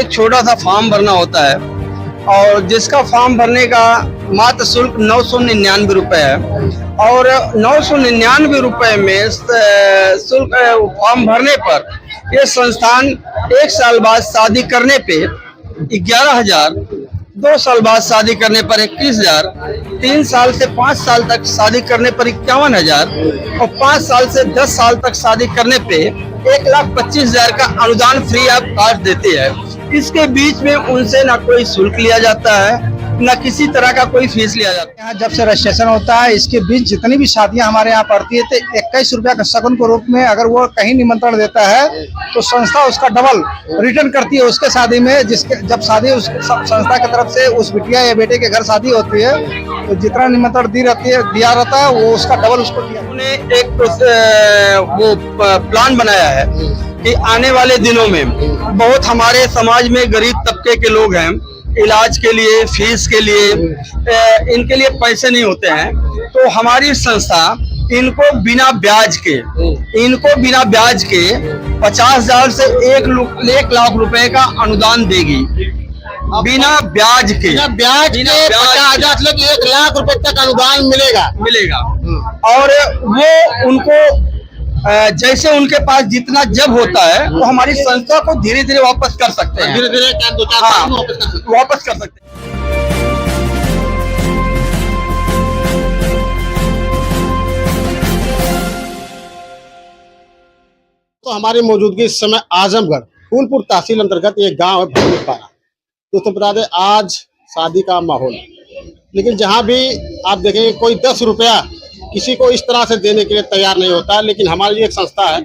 एक छोटा सा फॉर्म भरना होता है और जिसका फॉर्म भरने का मात्र शुल्क 999 रुपए है और 999 रुपए में शुल्क फॉर्म भरने पर ये संस्थान 1 साल बाद शादी करने पे 11,000, 2 साल बाद शादी करने पर 21,000, 3 साल से 5 साल तक शादी करने पर 51,000 और 5 साल से 10 साल तक शादी करने पे 1,25,000 का अनुदान फ्री ऑफ कॉस्ट देती है। इसके बीच में उनसे ना कोई शुल्क लिया जाता है, ना किसी तरह का कोई फीस लिया जाता है। यहाँ जब से रजिस्ट्रेशन होता है इसके बीच जितनी भी शादियां हमारे यहाँ पड़ती है तो 21 रुपया का शगुन के रूप में अगर वो कहीं निमंत्रण देता है तो संस्था उसका डबल रिटर्न करती है उसके शादी में। जिसके जब शादी उस संस्था की तरफ से उस बिटिया या बेटे के घर शादी होती है तो जितना निमंत्रण दिया रहता है वो उसका डबल उसको दिया। उन्होंने एक वो प्लान बनाया है कि आने वाले दिनों में बहुत हमारे समाज में गरीब तबके के लोग हैं, इलाज के लिए, फीस के लिए इनके लिए पैसे नहीं होते हैं, तो हमारी संस्था इनको बिना ब्याज के 50,000 से 1 लाख रुपए का अनुदान देगी। बिना ब्याज के 50,000 से 1 लाख रुपए तक अनुदान मिलेगा और वो उनको जैसे उनके पास जितना जब होता है वो हमारी संस्था को धीरे धीरे वापस कर सकते हैं, वापस कर सकते हैं। तो हमारी मौजूदगी इस समय आजमगढ़ फूलपुर तहसील अंतर्गत एक गांव है भटनीपारा। दोस्तों बता दें आज शादी का माहौल है, लेकिन जहां भी आप देखेंगे कोई 10 रुपया किसी को इस तरह से देने के लिए तैयार नहीं होता है। लेकिन हमारी एक संस्था है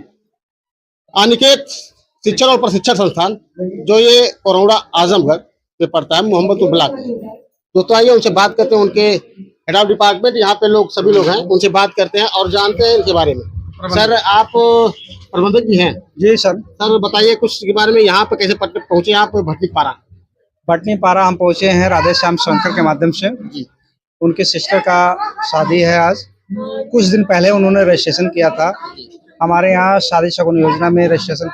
अनिकेत शिक्षण और प्रशिक्षण संस्थान, जो ये करौड़ा आजमगढ़ में पड़ता है, मोहम्मदपुर ब्लॉक में। दोस्तों आइए उनसे बात करते हैं, उनके हेड ऑफ डिपार्टमेंट यहाँ पे लोग सभी लोग हैं, उनसे बात करते हैं और जानते हैं इनके बारे में। सर आप प्रबंधक जी हैं? जी सर। सर बताइए कुछ के बारे में, यहाँ पे कैसे पहुंचे आप भटनीपारा हम पहुंचे हैं राधे श्याम शंकर के माध्यम से। उनके सिस्टर का शादी है आज। कुछ दिन पहले उन्होंने रजिस्ट्रेशन किया था हमारे यहाँ शादी शगुन योजना में। रजिस्ट्रेशन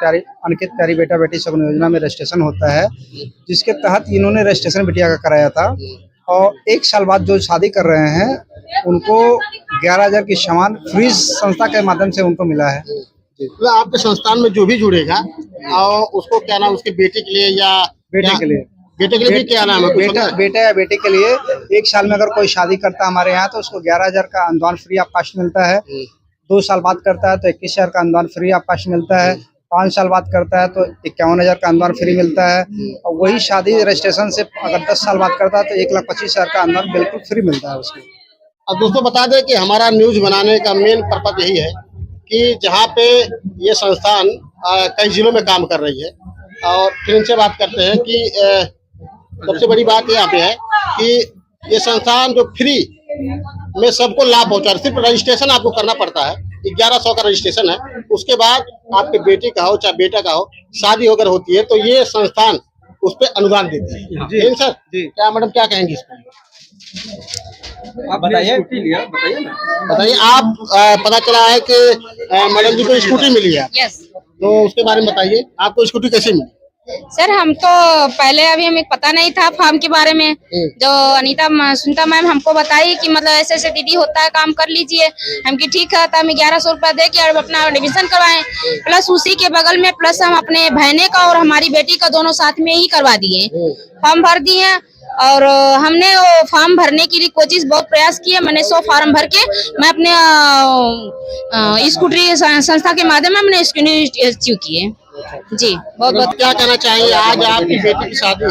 अनिकेत प्यारी बेटा बेटी शगुन योजना में रजिस्ट्रेशन होता है, जिसके तहत इन्होंने रजिस्ट्रेशन बिटिया का कराया था और 1 साल बाद जो शादी कर रहे हैं उनको 11,000 की सामान फ्री संस्था के माध्यम से उनको मिला है। तो आपके संस्थान में जो भी जुड़ेगा और उसको क्या नाम, उसके बेटे के लिए या बेटे के लिए भी क्या नाम है? बेटा या बेटे के लिए 1 साल में अगर कोई शादी करता है हमारे यहाँ तो उसको 11,000 का अनुदान फ्री ऑफ कॉस्ट मिलता है। 2 साल बाद करता है तो 21,000 का अनुदान फ्री ऑफ कॉस्ट मिलता है। 5 साल बाद करता है तो 51,000 का अनुदान फ्री मिलता है। और वही शादी रजिस्ट्रेशन से अगर 10 साल बाद करता है तो 1,25,000 का अनुदान बिल्कुल फ्री मिलता है उसको। अब दोस्तों बता दें कि हमारा न्यूज बनाने का मेन पर्पज यही है कि जहाँ पे ये संस्थान कई जिलों में काम कर रही है, और फिर इनसे बात करते हैं कि सबसे बड़ी बात यहाँ पे है कि ये संस्थान जो फ्री में सबको लाभ पहुंचा रहा है। सिर्फ रजिस्ट्रेशन आपको करना पड़ता है, 1100 का रजिस्ट्रेशन है। उसके बाद आपके बेटे का हो चाहे बेटा का हो, शादी अगर होती है तो ये संस्थान उस पर अनुदान देते हैं। जी सर जी, क्या मैडम क्या कहेंगे इस पर? आप बताइए आप पता चला है कि मैडम जी को स्कूटी मिली है। यस। तो उसके बारे में बताइए, आपको स्कूटी कैसे मिली? सर हमको पहले अभी हमें पता नहीं था फॉर्म के बारे में, जो सुनीता मैम हमको बताई कि मतलब ऐसे ऐसे दीदी होता है, काम कर लीजिए। हम की ठीक है, तो हम 1100 रुपया दे के अपना एडमिशन करवाएं, प्लस उसी के बगल में प्लस हम अपने बहने का और हमारी बेटी का दोनों साथ में ही करवा दिए, फॉर्म भर दिए। और हमने वो फॉर्म भरने के लिए कोशिश बहुत प्रयास किए। मैंने 100 फॉर्म भर के मैं अपने स्कूटी संस्था के माध्यम में मैंने स्कूटी अचीव किए। जी बहुत बहुत। क्या कहना चाहिए, आज आपकी बेटी की शादी है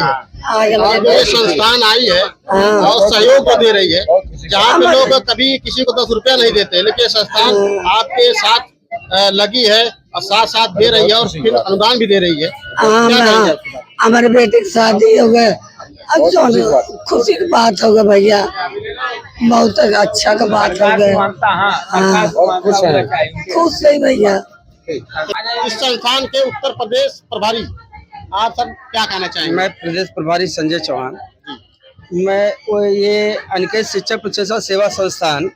और ये संस्थान आई है और सहयोग को दे रही है, जहाँ पे लोग कभी किसी को 10 रुपया नहीं देते, लेकिन संस्थान आपके साथ लगी है और साथ साथ दे रही है और फिर अनुदान भी दे रही है। हमारे बेटे की शादी हो गए, खुशी की बात हो गई भैया, बहुत अच्छा का बात हो गए। खुश है भैया। इस संस्थान के उत्तर प्रदेश प्रभारी आप सब क्या कहना चाहेंगे? मैं प्रदेश प्रभारी संजय चौहान। मैं ये अनिकेत शिक्षण प्रशिक्षण सेवा संस्थान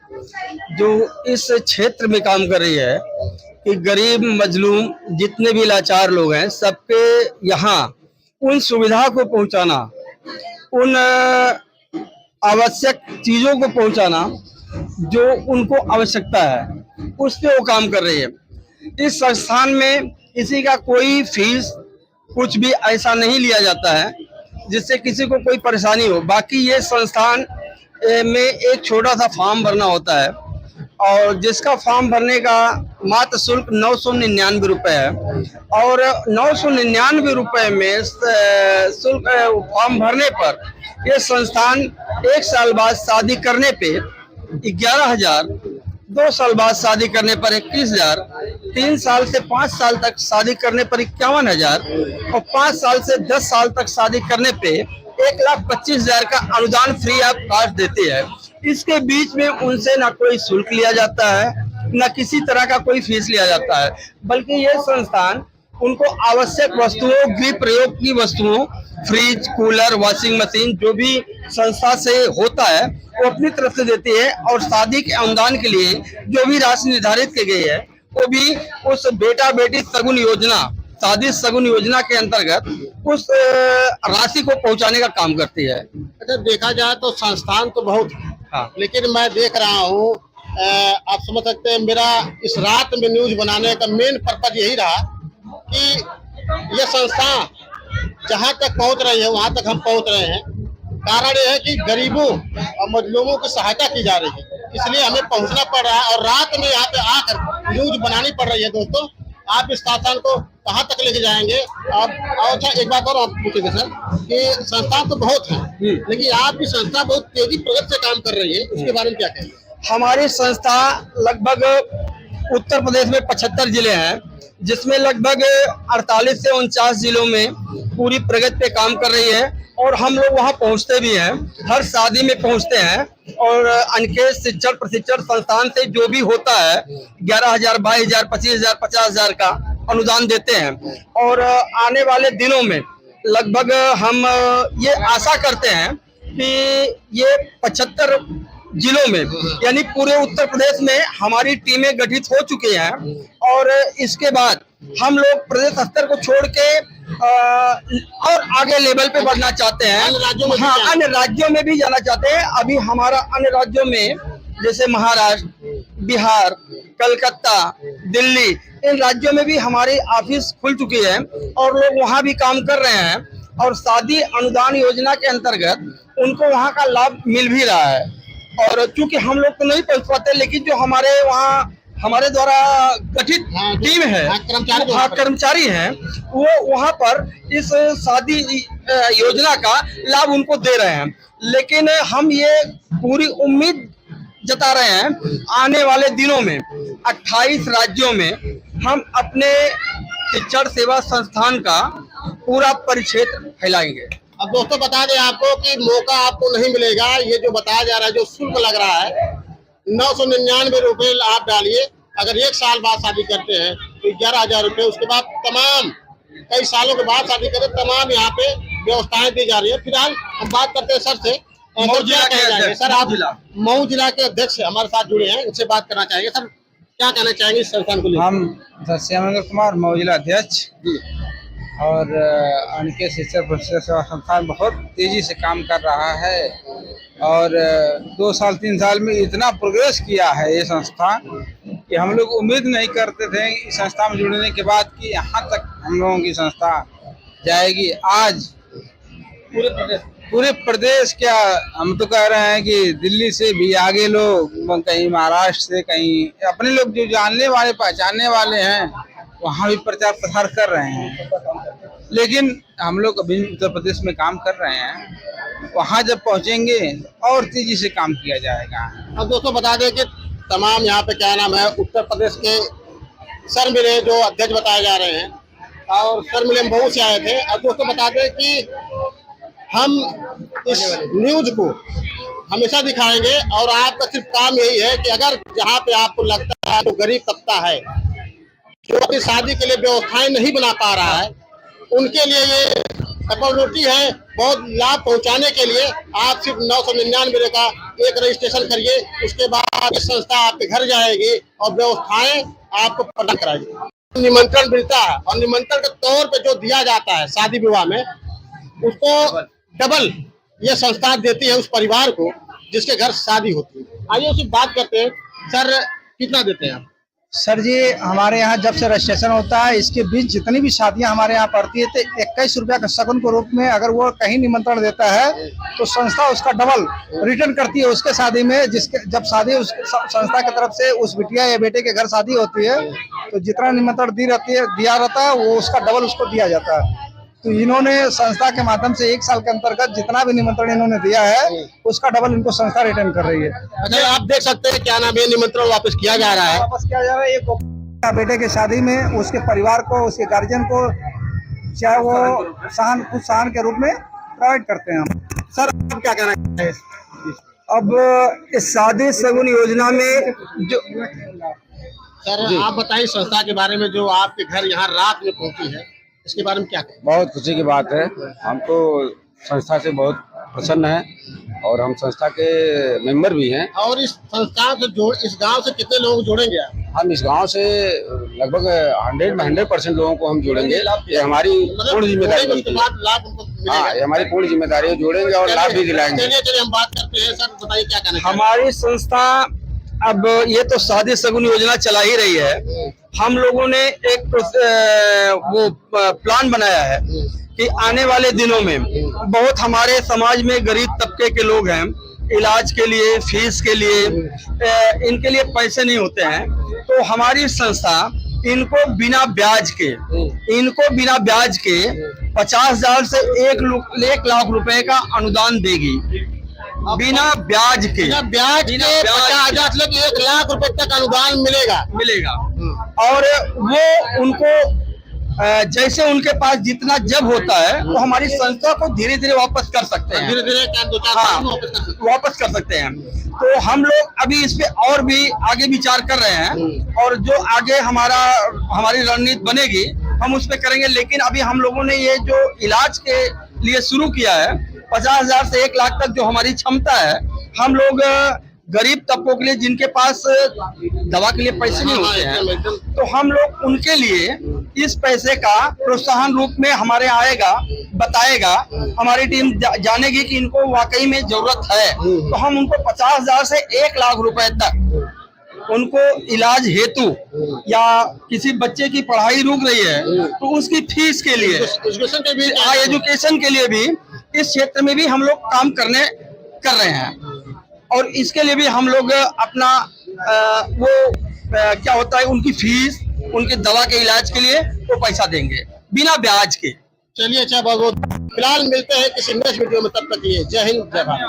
जो इस क्षेत्र में काम कर रही है कि गरीब मजलूम जितने भी लाचार लोग हैं सबके यहाँ उन सुविधा को पहुंचाना, उन आवश्यक चीजों को पहुंचाना जो उनको आवश्यकता है, उस पे वो काम कर रही है। इस संस्थान में किसी का कोई फीस कुछ भी ऐसा नहीं लिया जाता है जिससे किसी को कोई परेशानी हो। बाकी ये संस्थान में एक छोटा सा फॉर्म भरना होता है और जिसका फॉर्म भरने का मात्र शुल्क 999 रुपए है और 999 रुपए में शुल्क फॉर्म भरने पर ये संस्थान 1 साल बाद शादी करने पे 11,000, 2 साल बाद शादी करने पर 21,000, 3 साल से 5 साल तक शादी करने पर 51,000 और 5 साल से 10 साल तक शादी करने पे 1,25,000 का अनुदान फ्री ऑफ कॉस्ट देती है। इसके बीच में उनसे ना कोई शुल्क लिया जाता है, ना किसी तरह का कोई फीस लिया जाता है, बल्कि ये संस्थान उनको आवश्यक वस्तुओं, गृह प्रयोग की वस्तुओं, फ्रिज, कूलर, वॉशिंग मशीन जो भी संस्था से होता है वो अपनी तरफ से देती है और शादी के अनुदान के लिए जो भी राशि निर्धारित की गई है वो भी उस बेटा बेटी सगुन योजना, शादी सगुन योजना के अंतर्गत उस राशि को पहुंचाने का काम करती है। अच्छा, देखा जाए तो संस्थान तो बहुत है, हाँ। लेकिन मैं देख रहा हूँ, आप समझ सकते हैं, मेरा इस रात में न्यूज बनाने का मेन पर्पज यही रहा कि ये संस्था जहाँ तक पहुँच रही है वहाँ तक हम पहुँच रहे हैं। कारण यह है कि गरीबों और मजलूमों की सहायता की जा रही है, इसलिए हमें पहुँचना पड़ रहा है और रात में यहाँ पे आकर न्यूज बनानी पड़ रही है। दोस्तों, आप इस संस्थान को कहाँ तक लेके जाएंगे? आप अच्छा, एक बात और आप पूछेंगे सर कि संस्थान तो बहुत है, लेकिन आपकी संस्था बहुत तेजी प्रगति से काम कर रही है, उसके बारे में क्या कहेंगे? हमारी संस्था लगभग उत्तर प्रदेश में 75 जिले हैं, जिसमें लगभग 48 से 49 जिलों में पूरी प्रगति पे काम कर रही है और हम लोग वहां पहुंचते भी हैं, हर शादी में पहुंचते हैं और अनकेश शिक्षण प्रशिक्षण संस्थान से जो भी होता है 11,000, 22,000, 25,000, 50,000 का अनुदान देते हैं। और आने वाले दिनों में लगभग हम ये आशा करते हैं कि ये 75 जिलों में यानी पूरे उत्तर प्रदेश में हमारी टीमें गठित हो चुकी हैं और इसके बाद हम लोग प्रदेश स्तर को छोड़ के और आगे लेवल पे बढ़ना चाहते हैं। हाँ, अन्य राज्यों में भी जाना चाहते हैं। अभी हमारा अन्य राज्यों में जैसे महाराष्ट्र, बिहार, कलकत्ता, दिल्ली, इन राज्यों में भी हमारी ऑफिस खुल चुकी है और लोग वहाँ भी काम कर रहे हैं और शादी अनुदान योजना के अंतर्गत उनको वहाँ का लाभ मिल भी रहा है। और चूंकि हम लोग तो नहीं पहुंच पाते, लेकिन जो हमारे वहाँ हमारे द्वारा गठित टीम है, कर्मचारी हैं, वो वहाँ पर इस शादी योजना का लाभ उनको दे रहे हैं। लेकिन हम ये पूरी उम्मीद जता रहे हैं आने वाले दिनों में 28 राज्यों में हम अपने शिक्षण सेवा संस्थान का पूरा परिक्षेत्र फैलाएंगे। अब दोस्तों, बता दें आपको कि मौका आपको नहीं मिलेगा। ये जो बताया जा रहा है, जो शुल्क लग रहा है 999 रुपए आप डालिए। अगर 1 साल बाद शादी करते हैं तो 11,000 रुपए, उसके बाद तमाम कई सालों के बाद शादी करें, तमाम यहाँ पे व्यवस्थाएं दी जा रही है। फिलहाल हम बात करते हैं सर से। मऊ जिला के अध्यक्ष, सर, आप मऊ जिला के अध्यक्ष हमारे साथ जुड़े हैं, उनसे बात करना चाहेंगे। सर, क्या कहना चाहेंगे इस संस्थान को लेकर? हम श्यामंगल कुमार, मऊ जिला अध्यक्ष और अनके शिक्षण प्रशिक्षण सेवा संस्थान बहुत तेजी से काम कर रहा है और 2 साल 3 साल में इतना प्रोग्रेस किया है ये संस्था कि हम लोग उम्मीद नहीं करते थे इस संस्था में जुड़ने के बाद कि यहाँ तक हम लोगों की संस्था जाएगी। आज पूरे प्रदेश क्या, हम तो कह रहे हैं कि दिल्ली से भी आगे लोग, कहीं महाराष्ट्र से, कहीं अपने लोग जो जानने वाले पहचानने वाले हैं वहाँ भी प्रचार प्रसार कर रहे हैं। लेकिन हम लोग अभी उत्तर प्रदेश में काम कर रहे हैं, वहाँ जब पहुँचेंगे और तेजी से काम किया जाएगा। अब दोस्तों, बता दें कि तमाम यहाँ पे क्या नाम है, उत्तर प्रदेश के सर मिले जो अध्यक्ष बताए जा रहे हैं और सर मिले मऊ से आए थे। अब दोस्तों, बता दें कि हम इस न्यूज को हमेशा दिखाएंगे और आपका सिर्फ काम यही है कि अगर जहाँ पे आपको लगता है तो गरीब तबका है जो अपनी शादी के लिए व्यवस्थाएं नहीं बना पा रहा है, उनके लिए ये अपॉर्चुनिटी है बहुत लाभ पहुंचाने के लिए। आप सिर्फ 999 का एक रजिस्ट्रेशन करिए, उसके बाद संस्था आपके घर जाएगी और व्यवस्थाएं आपको प्रदान कराएगी। निमंत्रण मिलता है और निमंत्रण के तौर पे जो दिया जाता है शादी विवाह में, उसको डबल ये संस्था देती है उस परिवार को जिसके घर शादी होती है। आइए उससे बात करते हैं। सर कितना देते हैं आप? सर जी, हमारे यहाँ जब से रजिस्ट्रेशन होता है इसके बीच जितनी भी शादियां हमारे यहाँ पड़ती है तो 21 रुपया का शगुन के रूप में अगर वो कहीं निमंत्रण देता है तो संस्था उसका डबल रिटर्न करती है उसके शादी में। जिसके जब शादी उस संस्था की तरफ से उस बिटिया या बेटे के घर शादी होती है तो जितना निमंत्रण दिया रहता है वो उसका डबल उसको दिया जाता है। तो इन्होंने संस्था के माध्यम से 1 साल के अंतर्गत जितना भी निमंत्रण इन्होंने दिया है उसका डबल इनको संस्था रिटर्न कर रही है। अच्छा, आप देख सकते हैं क्या नाम है, निमंत्रण वापस किया जा रहा है। वापस किया जा रहा है। एक बेटे की शादी में उसके परिवार को, उसके गार्जियन को चाहे वो कुछ सहन के रूप में प्रोवाइड करते हैं हम। सर आप क्या कहना है? अब इस शादी सगुन योजना में जो सर आप बताइए संस्था के बारे में जो आपके घर यहाँ रात में पहुंची है, इसके बारे में क्या कहें? बहुत खुशी की बात है। हमको संस्था से बहुत प्रसन्न है और हम संस्था के मेंबर भी हैं। और इस संस्था से इस गांव से कितने लोग जोड़ेंगे आप? हम इस गांव से लगभग 100% लोगों को हम जोड़ेंगे। ये हमारी पूर्ण जिम्मेदारी बनती है। लाभ उनको मिलेगा। हाँ, ये हमारी पूर्ण जिम्मेदारी है, जोड़ेंगे और लाभ भी दिलाएंगे। चलिए हम बात करते हैं। सर बताइए क्या कहना है? हमारी संस्था अब ये तो शादी सगुन योजना चला ही रही है। हम लोगों ने एक वो प्लान बनाया है कि आने वाले दिनों में बहुत हमारे समाज में गरीब तबके के लोग हैं, इलाज के लिए, फीस के लिए इनके लिए पैसे नहीं होते हैं। तो हमारी संस्था इनको बिना ब्याज के 50,000 से 1 लाख रुपए का अनुदान देगी। बिना ब्याज के 50,000 से 1 लाख रुपए तक अनुदान मिलेगा। और वो उनको जैसे उनके पास जितना जब होता है वो हमारी संस्था को धीरे धीरे वापस कर सकते हैं। धीरे-धीरे वापस कर सकते हैं। तो हम लोग अभी इस पे और भी आगे विचार कर रहे हैं और जो आगे हमारी रणनीति बनेगी हम उस पे करेंगे। लेकिन अभी हम लोगों ने ये जो इलाज के लिए शुरू किया है 50,000 से 1 लाख तक जो हमारी क्षमता है, हम लोग गरीब तबकों के लिए जिनके पास दवा के लिए पैसे नहीं होते हैं तो हम लोग उनके लिए इस पैसे का प्रोत्साहन रूप में हमारे बताएगा। हमारी टीम जानेगी कि इनको वाकई में जरूरत है तो हम उनको 50,000 से 1 लाख रुपए तक उनको इलाज हेतु या किसी बच्चे की पढ़ाई रुक रही है तो उसकी फीस के लिए, एजुकेशन के लिए भी इस क्षेत्र में भी हम लोग काम कर रहे हैं। और इसके लिए भी हम लोग अपना क्या होता है उनकी फीस, उनके दवा के इलाज के लिए वो पैसा देंगे बिना ब्याज के। चलिए अच्छा, बहुत फिलहाल मिलते हैं किसी नेक्स्ट वीडियो में, तब तक ये जय हिंद जय भारत।